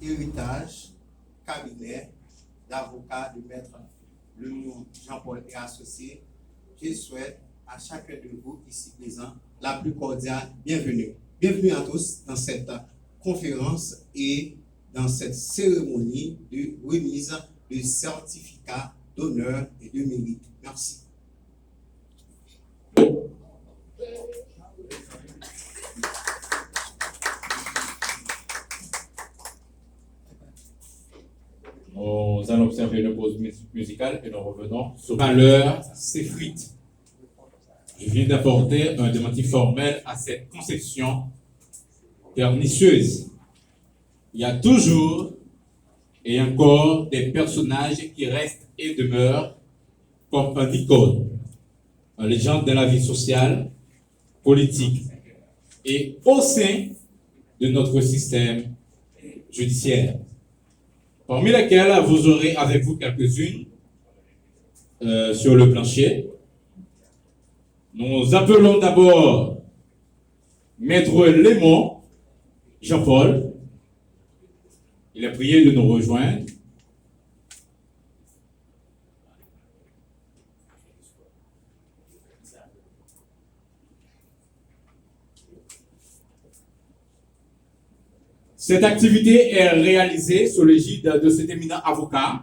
Héritage, cabinet d'avocat de maître le nom Jean-Paul et associé. Je souhaite à chacun de vous ici présent la plus cordiale bienvenue. Bienvenue à tous dans cette conférence et dans cette cérémonie de remise de certificats d'honneur et de mérite. Merci. Nous allons observer une pause musicale et nous revenons sur valeur s'effrite. Je viens d'apporter un démenti formel à cette conception pernicieuse. Il y a toujours et encore des personnages qui restent et demeurent comme un icône, une légende de la vie sociale, politique et au sein de notre système judiciaire. Parmi lesquelles vous aurez avec vous quelques-unes sur le plancher. Nous appelons d'abord Maître Lémon Jean-Paul. Il est prié de nous rejoindre. Cette activité est réalisée sous l'égide de cet éminent avocat,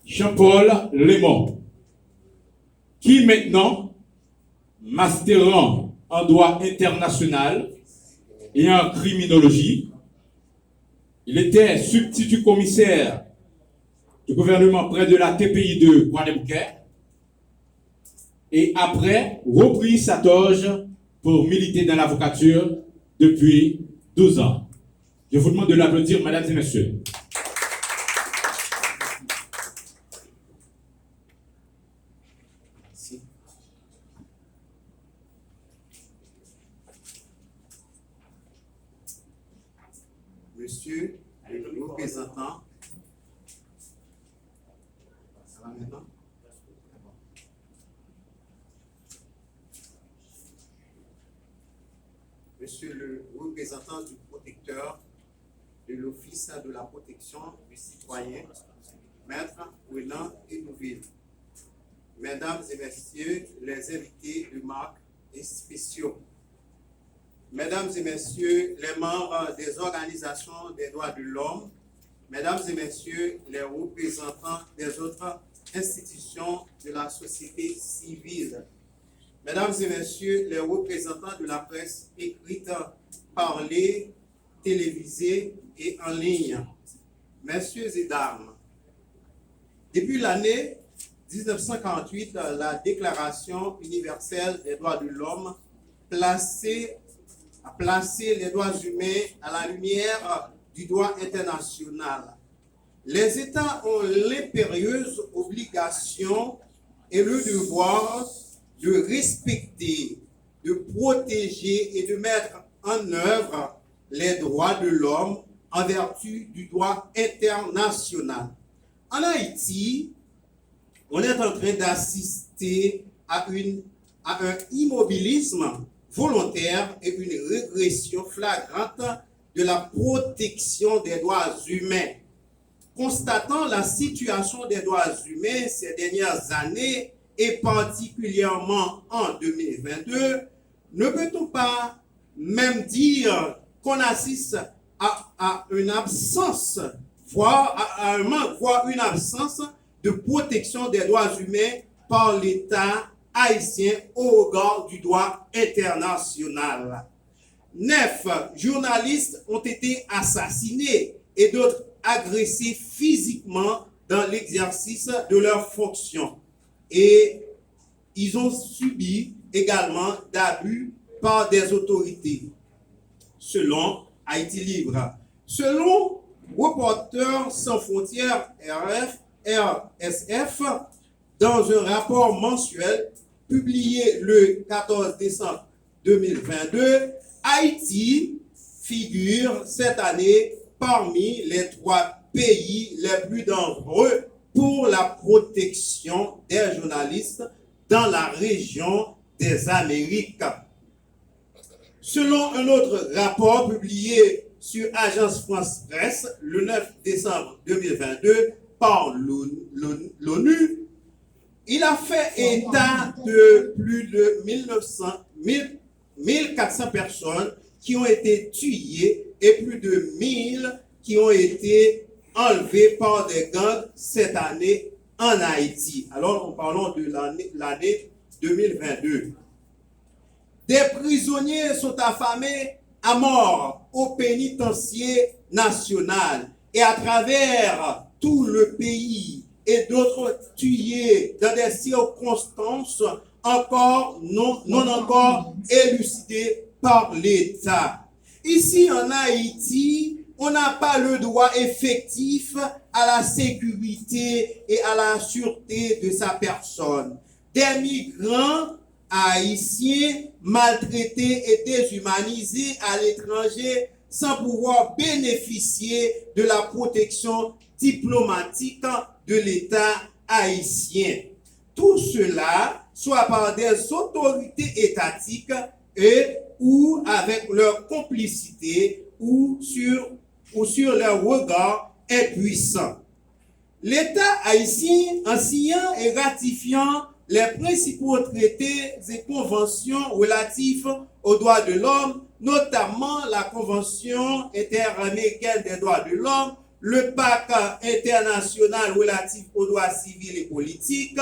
Jean-Paul Lémon, qui maintenant, mastérant en droit international et en criminologie, il était substitut commissaire du gouvernement près de la TPI de Guadeloupe et après repris sa toge pour militer dans l'avocature depuis 12 ans. Je vous demande de l'applaudir, mesdames et messieurs. Merci. Monsieur le représentant, ça va maintenant? Monsieur le représentant du protecteur de l'Office de la protection du citoyen, Maître Renan Enouville. Mesdames et messieurs, les invités de marque et spéciaux. Mesdames et messieurs, les membres des organisations des droits de l'homme, mesdames et messieurs, les représentants des autres institutions de la société civile. Mesdames et messieurs, les représentants de la presse écrite, parlée, télévisée et en ligne. Messieurs et dames, depuis l'année 1948, la Déclaration universelle des droits de l'homme a placé les droits humains à la lumière du droit international. Les États ont l'impérieuse obligation et le devoir de respecter, de protéger et de mettre en œuvre les droits de l'homme en vertu du droit international. En Haïti, on est en train d'assister à un immobilisme volontaire et une régression flagrante de la protection des droits humains. Constatant la situation des droits humains ces dernières années, et particulièrement en 2022, ne peut-on pas même dire qu'on assiste à une absence, voire à un manque, voire une absence de protection des droits humains par l'État haïtien au regard du droit international. 9 journalistes ont été assassinés et d'autres agressés physiquement dans l'exercice de leurs fonctions. Et ils ont subi également d'abus par des autorités, selon Haïti Libre. Selon Reporters sans frontières RSF, dans un rapport mensuel publié le 14 décembre 2022, Haïti figure cette année parmi les 3 pays les plus dangereux pour la protection des journalistes dans la région des Amériques. Selon un autre rapport publié sur Agence France Presse le 9 décembre 2022 par l'ONU, il a fait état de plus de 1400 personnes qui ont été tuées et plus de 1000 qui ont été enlevées par des gangs cette année en Haïti. Alors, nous parlons de l'année 2022. Des prisonniers sont affamés à mort au pénitencier national et à travers tout le pays, et d'autres tués dans des circonstances encore non encore élucidées par l'État. Ici en Haïti, on n'a pas le droit effectif à la sécurité et à la sûreté de sa personne. Des migrants haïtiens maltraités et déshumanisés à l'étranger sans pouvoir bénéficier de la protection diplomatique de l'État haïtien. Tout cela, soit par des autorités étatiques et ou avec leur complicité ou sur leur regard impuissant. L'État haïtien, en signant et ratifiant les principaux traités et conventions relatifs aux droits de l'homme, notamment la Convention interaméricaine des droits de l'homme, le Pacte international relatif aux droits civils et politiques,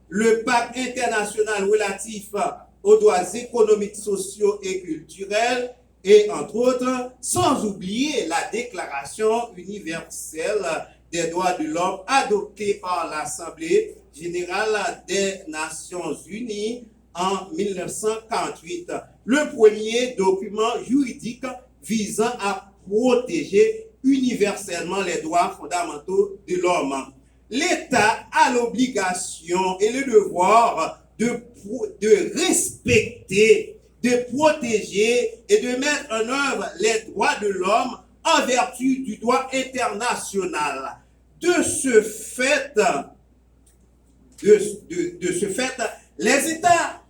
le Pacte international relatif aux droits économiques, sociaux et culturels, et entre autres, sans oublier la Déclaration universelle des droits de l'homme adoptée par l'Assemblée générale des Nations unies en 1948, le premier document juridique visant à protéger universellement les droits fondamentaux de l'homme. L'État a l'obligation et le devoir de respecter, de protéger et de mettre en œuvre les droits de l'homme en vertu du droit international. De ce fait, les États,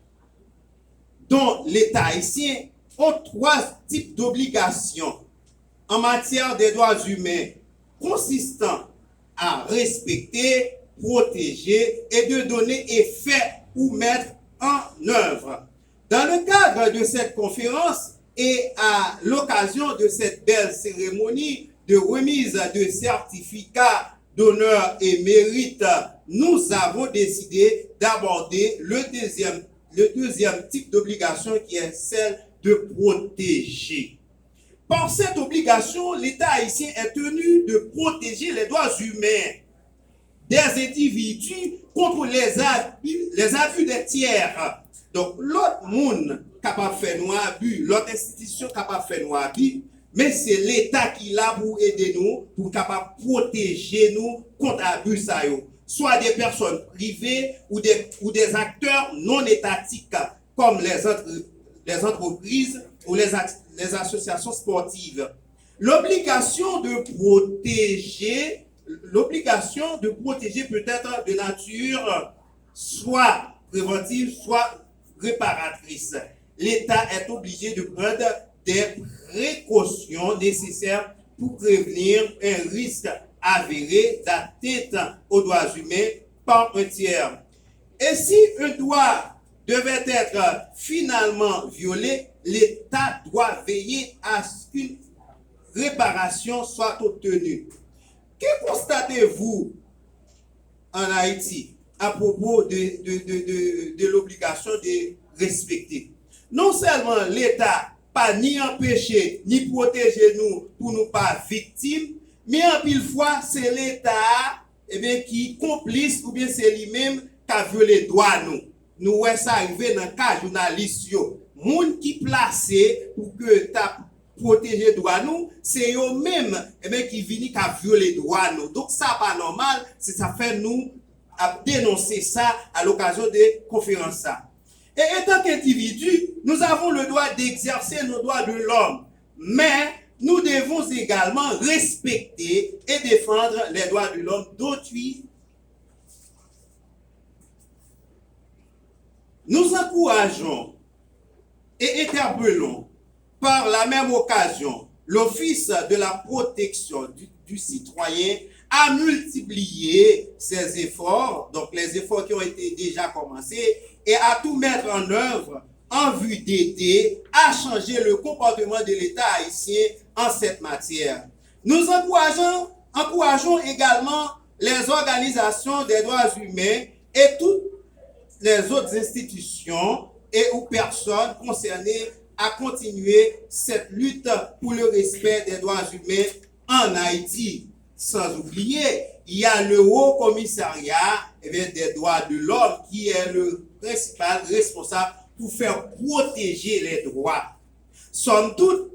dont l'État haïtien, ont trois types d'obligations en matière des droits humains, consistant à respecter, protéger et de donner effet ou mettre en œuvre. Dans le cadre de cette conférence et à l'occasion de cette belle cérémonie de remise de certificats d'honneur et mérite, nous avons décidé d'aborder le deuxième type d'obligation qui est celle de protéger. Par cette obligation, l'État haïtien est tenu de protéger les droits humains des individus contre les abus des tiers. Donc, l'autre monde capable de faire nos abus, l'autre institution capable de faire nos abus, mais c'est l'État qui est là pour aider nous, pour capable protéger nous contre abus ça yo. Soit des personnes privées ou des acteurs non étatiques comme les entreprises ou les associations sportives. L'obligation de protéger peut être de nature soit préventive, soit réparatrice. L'État est obligé de prendre des précautions nécessaires pour prévenir un risque avéré d'atteinte aux droits humains par un tiers. Et si un droit devait être finalement violé, l'État doit veiller à ce qu'une réparation soit obtenue. Que constatez-vous en Haïti à propos de l'obligation de respecter? Non seulement l'État pas ni empêcher ni protéger nous pour nous pas victimes, mais en pile fois c'est l'État qui complice ou bien c'est lui-même qui a violé droit nous. Nous ouais ça arrivé dans le cas journaliste yo. Moun qui placé pour que ta protéger droit nous, c'est eux même qui vini qui a violé droit nous. Donc ça pas normal, c'est ça fait nous à dénoncer ça à l'occasion des conférences ça. Et étant qu'individus, nous avons le droit d'exercer nos droits de l'homme, mais nous devons également respecter et défendre les droits de l'homme d'autrui. Nous encourageons et interpellons par la même occasion l'Office de la protection du citoyen a multiplié ses efforts, donc les efforts qui ont été déjà commencés, et à tout mettre en œuvre en vue d'aider à changer le comportement de l'État haïtien en cette matière. Nous encourageons également les organisations des droits humains et toutes les autres institutions et ou personnes concernées à continuer cette lutte pour le respect des droits humains en Haïti. Sans oublier, il y a le Haut Commissariat des droits de l'homme qui est le principal responsable pour faire protéger les droits. Somme toute,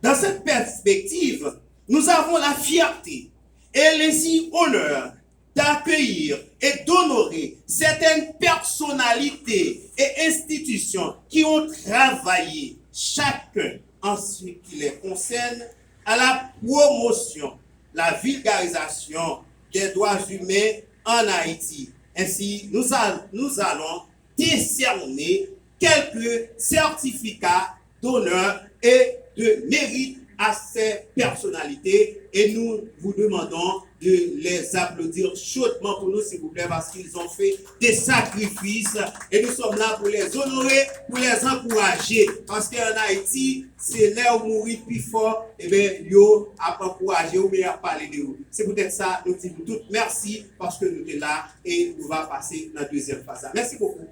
dans cette perspective, nous avons la fierté et l'honneur d'accueillir et d'honorer certaines personnalités et institutions qui ont travaillé chacun en ce qui les concerne à la promotion, la vulgarisation des droits humains en Haïti. Ainsi, nous allons décerner quelques certificats d'honneur et de mérite à ces personnalités et nous vous demandons de les applaudir chaudement pour nous, s'il vous plaît, parce qu'ils ont fait des sacrifices et nous sommes là pour les honorer, pour les encourager, parce qu'en Haïti, c'est là où mourir plus fort, et bien, yo a encouragé ou bien a parlé de vous. C'est peut-être ça, nous disons toutes merci parce que nous sommes là et nous va passer dans la deuxième phase. Merci beaucoup.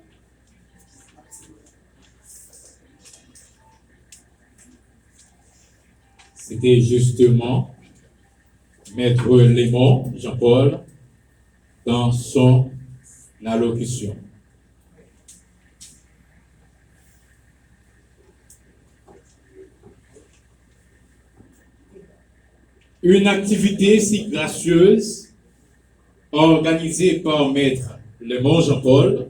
C'était justement Maître Lémon Jean-Paul dans son allocution. Une activité si gracieuse organisée par Maître Lémon Jean-Paul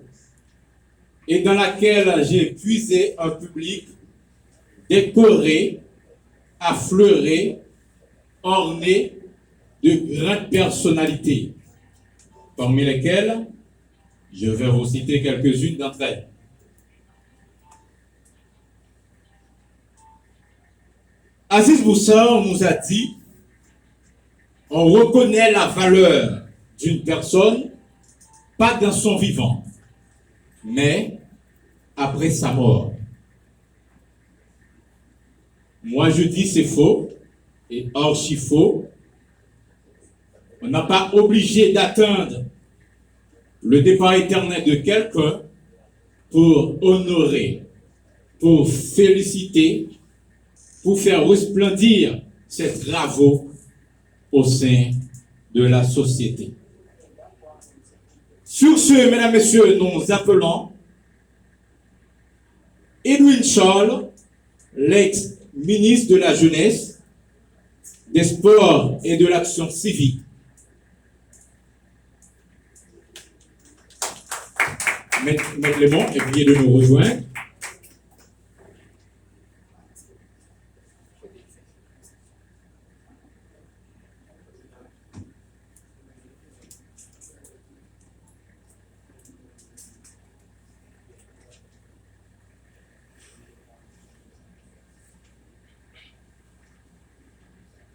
et dans laquelle j'ai puisé un public décoré, affleuré, orné de grandes personnalités, parmi lesquelles je vais vous citer quelques-unes d'entre elles. Aziz Boussard nous a dit: on reconnaît la valeur d'une personne pas dans son vivant, mais après sa mort. Moi je dis c'est faux et archi faux. On n'a pas obligé d'attendre le départ éternel de quelqu'un pour honorer, pour féliciter, pour faire resplendir ses travaux au sein de la société. Sur ce, mesdames, messieurs, nous appelons Edwin Charles, l'ex-ministre de la Jeunesse, des Sports et de l'Action civique. Maître Lémon est prié de nous rejoindre.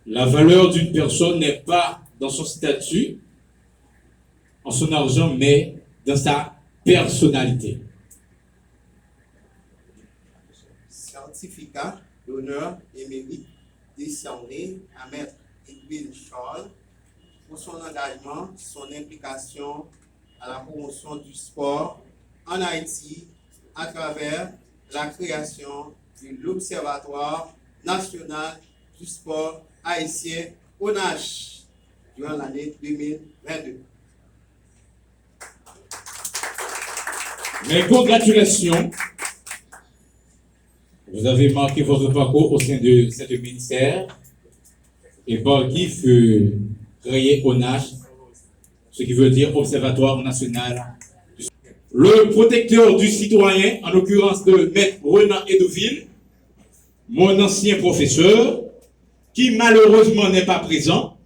La valeur d'une personne n'est pas dans son statut, en son argent, mais dans sa personnalité. Certificat d'honneur et mérite décerné à Maître Edwin Charles pour son engagement, son implication à la promotion du sport en Haïti à travers la création de l'Observatoire national du sport haïtien ONACH durant l'année 2022. Mes congratulations. Vous avez marqué votre parcours au sein de cet ministère et par qui fut créé ONACH, ce qui veut dire Observatoire national. Le protecteur du citoyen, en l'occurrence de Maître Renan Edoville, mon ancien professeur, qui malheureusement n'est pas présent,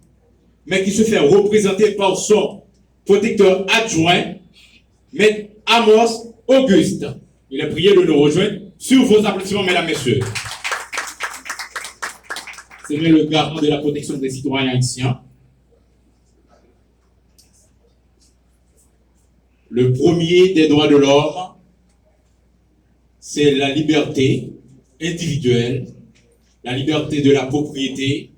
mais qui se fait représenter par son protecteur adjoint, Maître Amos Auguste. Il est prié de nous rejoindre sur vos applaudissements, mesdames, messieurs. c'est bien le garant de la protection des citoyens haïtiens. Le premier des droits de l'homme, c'est la liberté individuelle, la liberté de la propriété,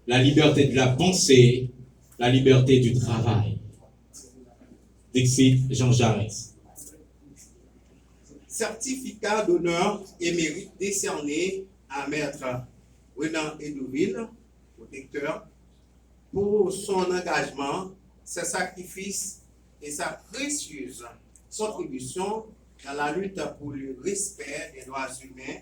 la liberté de la pensée, la liberté du travail. Dixit Jean Jaurès. Certificat d'honneur et mérite décerné à Maître Renan Edouville, protecteur, pour son engagement, ses sacrifices et sa précieuse contribution dans la lutte pour le respect des droits humains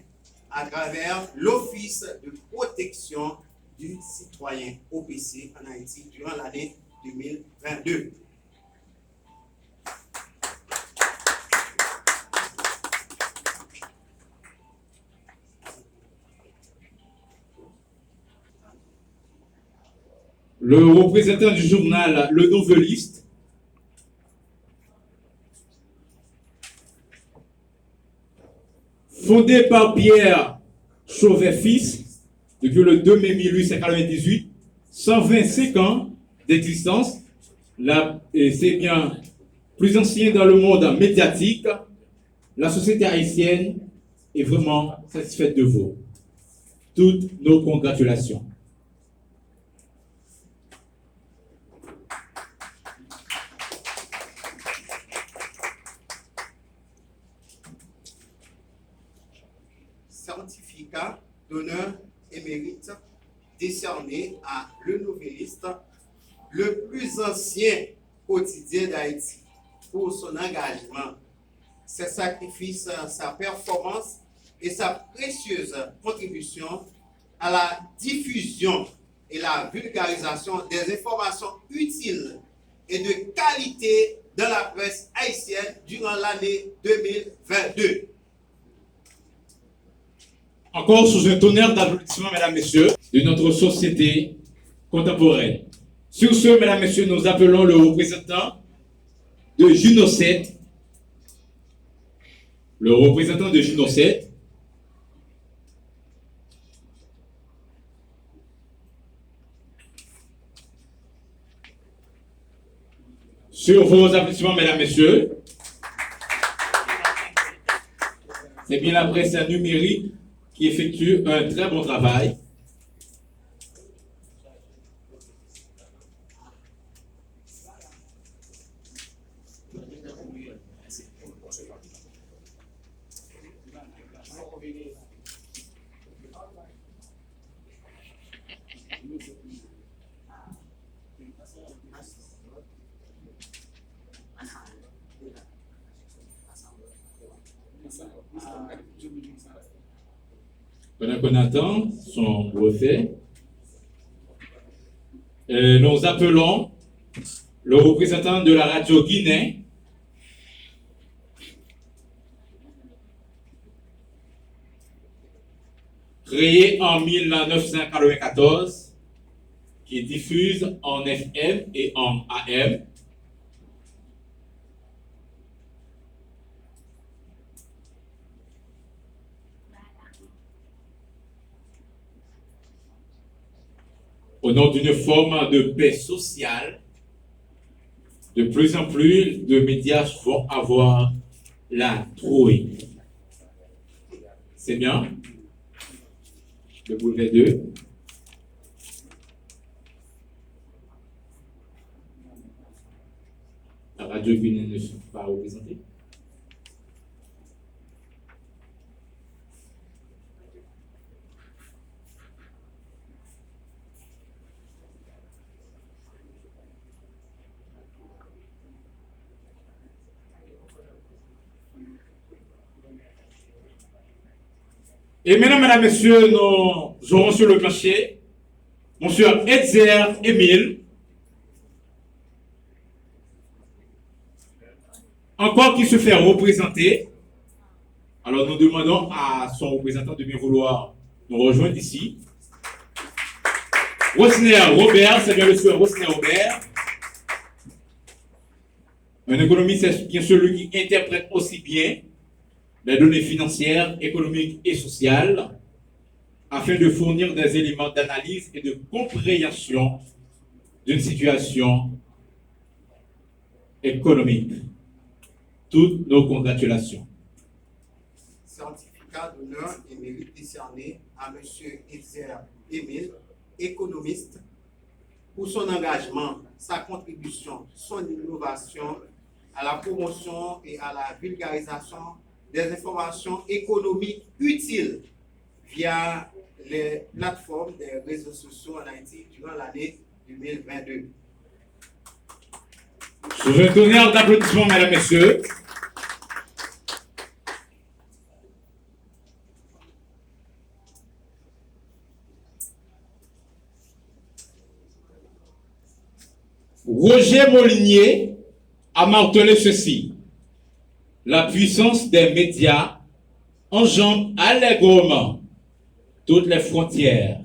à travers l'Office de protection du citoyen OPC en Haïti durant l'année 2022. Le représentant du journal Le Noveliste, fondé par Pierre Chauvet-Fils depuis le 2 mai 1898, 125 ans d'existence, c'est bien plus ancien dans le monde médiatique. La société haïtienne est vraiment satisfaite de vous. Toutes nos congratulations. Certificat d'honneur et mérite décerné à Le Noveliste, le plus ancien quotidien d'Haïti, pour son engagement, ses sacrifices, sa performance et sa précieuse contribution à la diffusion et la vulgarisation des informations utiles et de qualité dans la presse haïtienne durant l'année 2022. Encore sous un tonnerre d'applaudissements, mesdames, messieurs, de notre société contemporaine. Sur ce, mesdames, messieurs, nous appelons le représentant de Juno 7. Le représentant de Juno 7. Sur vos applaudissements, mesdames, messieurs. C'est bien la presse numérique qui effectue un très bon travail. Pendant qu'on attend son refait, nous appelons le représentant de la radio Guinée, créé en 1994, qui diffuse en FM et en AM. Au nom d'une forme de paix sociale, de plus en plus de médias vont avoir la trouille. C'est bien. Le boulevard 2. La radio guinéenne ne sont pas représentée. Et maintenant, mesdames, messieurs, nous aurons sur le plancher monsieur Edzer Émile, encore qui se fait représenter. Alors, nous demandons à son représentant de bien vouloir nous rejoindre ici. Rosner Robert, c'est bien monsieur Rosner Robert. Un économiste, c'est bien celui qui interprète aussi bien les données financières, économiques et sociales. afin de fournir des éléments d'analyse et de compréhension d'une situation économique. Toutes nos congratulations. Certificat d'honneur et mérite décerné à M. Ezer Emile, économiste, pour son engagement, sa contribution, son innovation à la promotion et à la vulgarisation des informations économiques utiles via les plateformes des réseaux sociaux en Haïti durant l'année 2022. Sous un tonnerre d'applaudissements, mesdames et messieurs. Roger Molinier a martelé ceci: la puissance des médias enjambe allègrement toutes les frontières.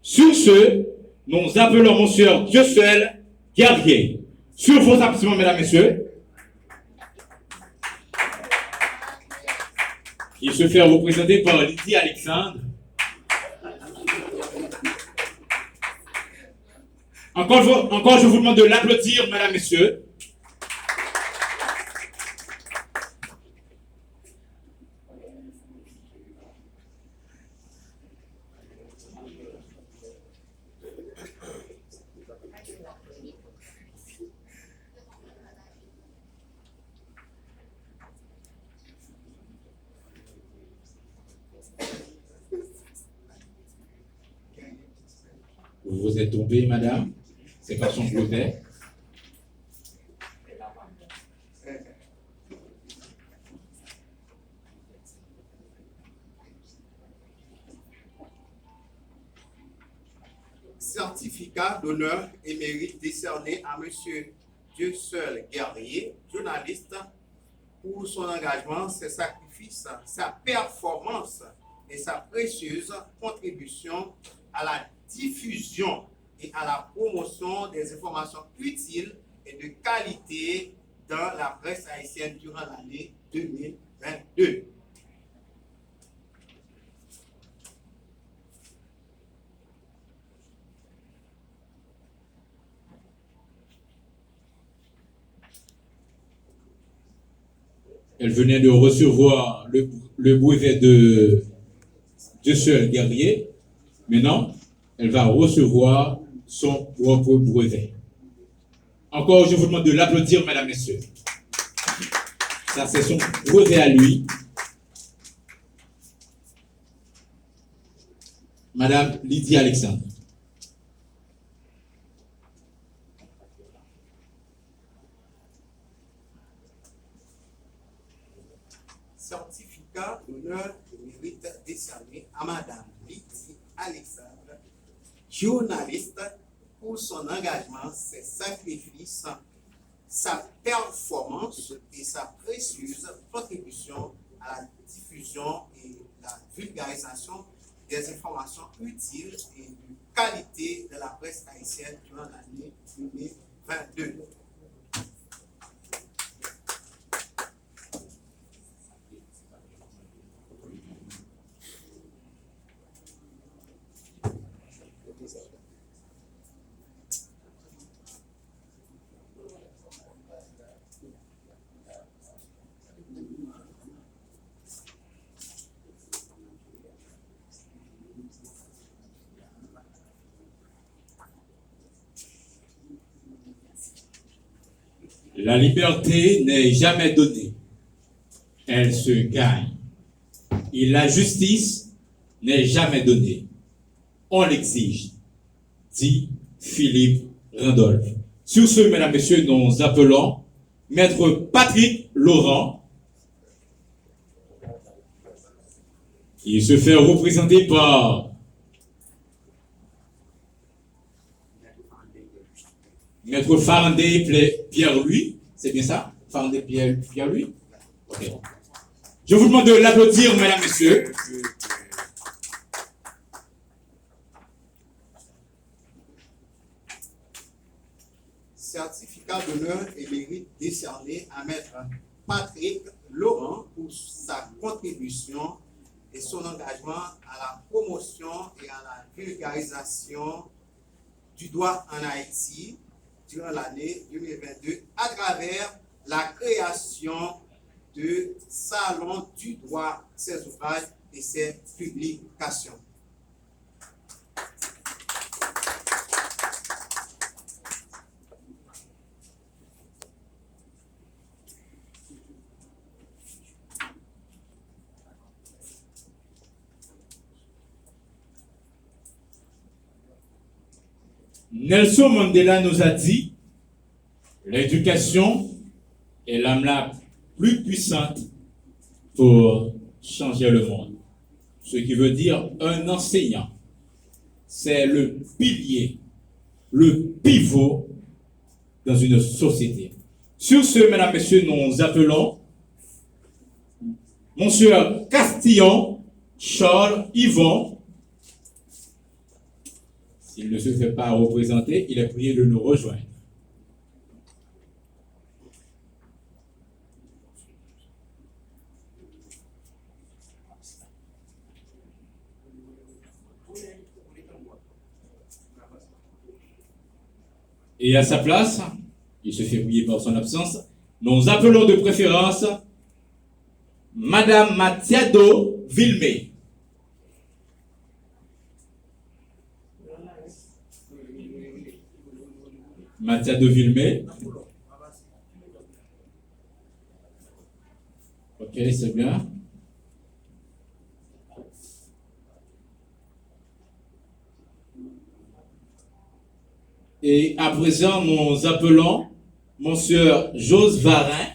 Sur ce, nous appelons Monsieur Dieuseul Guerrier. Sur vos applaudissements, mesdames et messieurs. Il se fait représenter par Lydie Alexandre. Encore, je vous demande de l'applaudir, mesdames et messieurs. Vous vous êtes tombé, madame. C'est pas son brevet. Certificat d'honneur et mérite décerné à M. Dieuseul Guerrier, journaliste, pour son engagement, ses sacrifices, sa performance et sa précieuse contribution à la diffusion et à la promotion des informations utiles et de qualité dans la presse haïtienne durant l'année 2022. Elle venait de recevoir le brevet de Dieuseul Guerrier. Maintenant, elle va recevoir son propre brevet. Encore, je vous demande de l'applaudir, mesdames, messieurs. Ça, c'est son brevet à lui. Madame Lydie Alexandre. Certificat d'honneur et mérite décerné à Madame Lydie Alexandre, journaliste, pour son engagement, ses sacrifices, sa performance et sa précieuse contribution à la diffusion et la vulgarisation des informations utiles et de qualité de la presse haïtienne durant l'année 2022. La liberté n'est jamais donnée, elle se gagne. Et la justice n'est jamais donnée, on l'exige, dit Philippe Randolph. Sur ce, mesdames, messieurs, nous appelons Maître Patrick Laurent. Il se fait représenter par Maître Farandé Pierre-Louis, c'est bien ça? Farandé Pierre-Louis? Okay. Je vous demande de l'applaudir, mesdames, messieurs. Certificat d'honneur et mérite décerné à Maître Patrick Laurent pour sa contribution et son engagement à la promotion et à la vulgarisation du droit en Haïti durant l'année 2022 à travers la création de salons du droit, ses ouvrages et ses publications. Nelson Mandela nous a dit, l'éducation est l'âme la plus puissante pour changer le monde. Ce qui veut dire un enseignant, c'est le pilier, le pivot dans une société. Sur ce, mesdames, messieurs, nous appelons Monsieur Castillon Charles Yvon. S'il ne se fait pas représenter, il est prié de nous rejoindre. Et à sa place, il se fait prier par son absence, nous appelons de préférence Madame Mathiado Villemé. Mathiado Villemé. Ok, c'est bien. Et à présent, nous appelons Monsieur Jose Varin.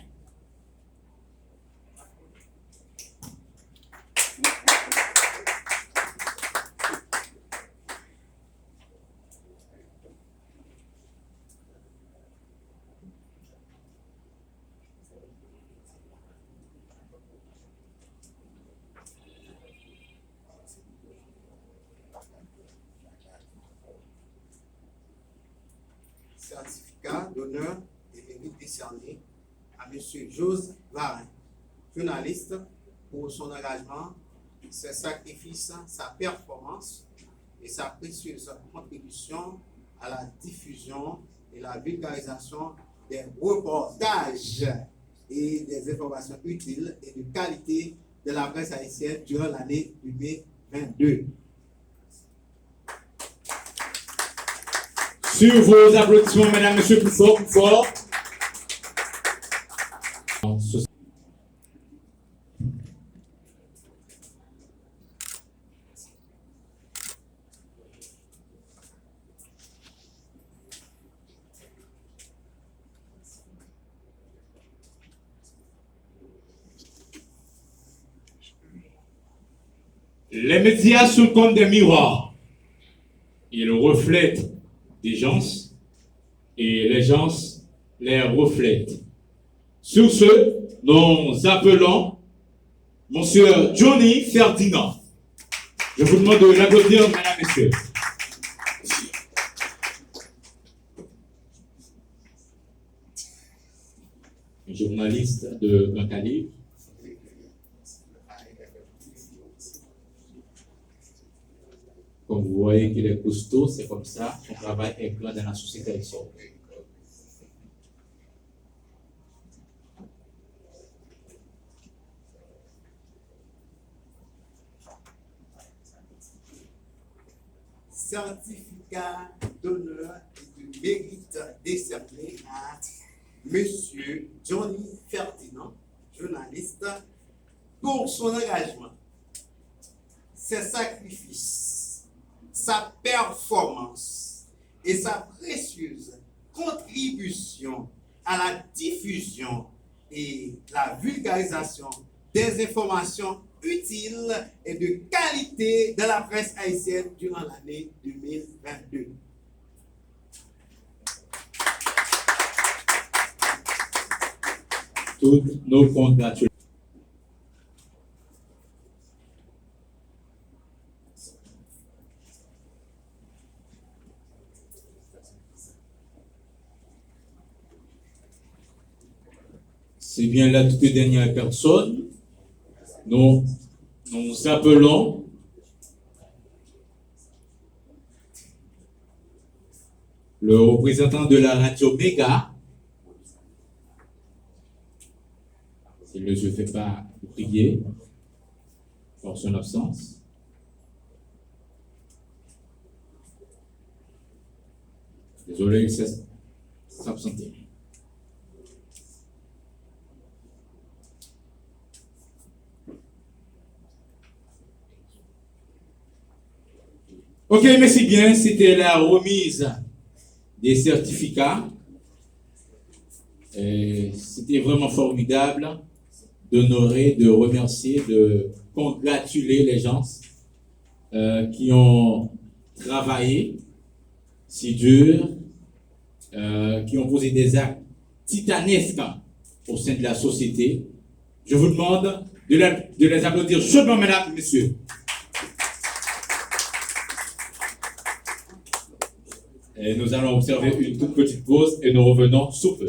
Certificat d'honneur et mérite décerné à M. Jose Varin, journaliste, pour son engagement, ses sacrifices, sa performance et sa précieuse contribution à la diffusion et la vulgarisation des reportages et des informations utiles et de qualité de la presse haïtienne durant l'année 2022. Sur vos applaudissements, mesdames, messieurs, plus fort, plus fort. Les médias sont comme des miroirs. Ils reflètent des gens et les gens les reflètent. Sur ce, nous appelons Monsieur Johnny Ferdinand. Je vous demande de l'applaudir, mesdames, messieurs. Un journaliste de grand calibre. Comme vous voyez qu'il est costaud, c'est comme ça qu'on travaille avec dans la société haïtienne. Certificat d'honneur et de mérite décerné à M. Johnny Ferdinand, journaliste, pour son engagement, ses sacrifices, sa performance et sa précieuse contribution à la diffusion et la vulgarisation des informations utiles et de qualité de la presse haïtienne durant l'année 2022. Toutes nos congratulations. C'est bien la toute dernière personne. Nous Nous appelons le représentant de la radio Méga. Il ne se fait pas prier pour son absence. Désolé, il s'est absenté. Ok, merci bien. C'était la remise des certificats. C'était vraiment formidable d'honorer, de remercier, de congratuler les gens qui ont travaillé si dur, qui ont posé des actes titanesques au sein de la société. Je vous demande de les applaudir chaudement, mesdames et messieurs. Et nous allons observer une toute petite pause et nous revenons sous peu.